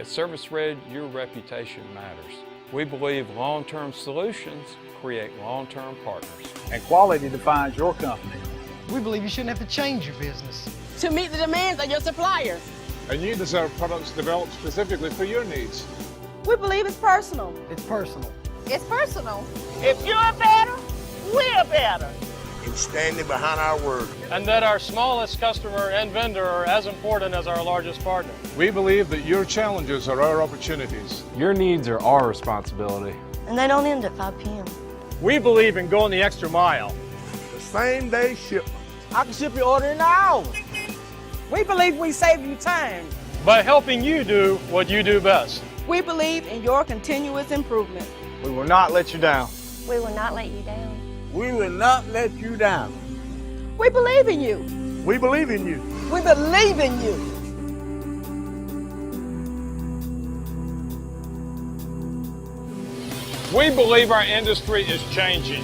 At Service Red, your reputation matters. We believe long-term solutions create long-term partners. And quality defines your company. We believe you shouldn't have to change your business to meet the demands of your suppliers. And you deserve products developed specifically for your needs. We believe it's personal. It's personal. It's personal. If you're better, we're better. In standing behind our word. And that our smallest customer and vendor are as important as our largest partner. We believe that your challenges are our opportunities. Your needs are our responsibility. And they don't end at 5 p.m. We believe in going the extra mile. The same day shipment. I can ship your order in an hour. We believe we save you time by helping you do what you do best. We believe in your continuous improvement. We will not let you down. We will not let you down. We will not let you down. We believe in you. We believe in you. We believe in you. We believe our industry is changing,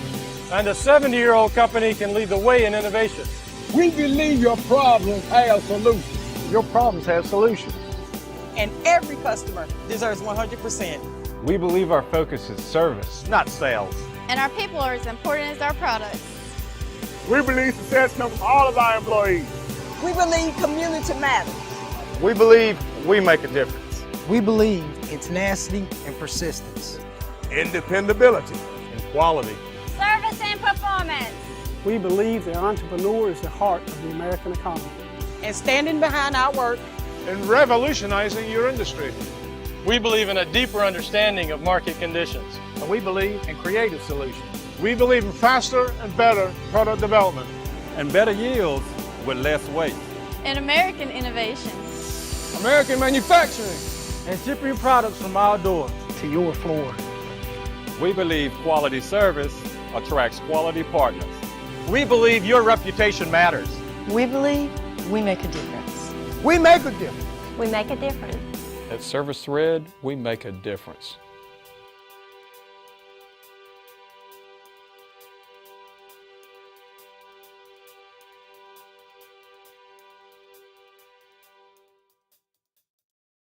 and a 70-year-old company can lead the way in innovation. We believe your problems have solutions. Your problems have solutions. And every customer deserves 100%. We believe our focus is service, not sales. And our people are as important as our products. We believe success comes from all of our employees. We believe community matters. We believe we make a difference. We believe in tenacity and persistence. In dependability. And quality. Service and performance. We believe the entrepreneur is the heart of the American economy. And standing behind our work. And revolutionizing your industry. We believe in a deeper understanding of market conditions. And we believe in creative solutions. We believe in faster and better product development. And better yields with less waste. And American innovation. American manufacturing. And shipping products from our door to your floor. We believe quality service attracts quality partners. We believe your reputation matters. We believe we make a difference. We make a difference. We make a difference. At Service Red, we make a difference.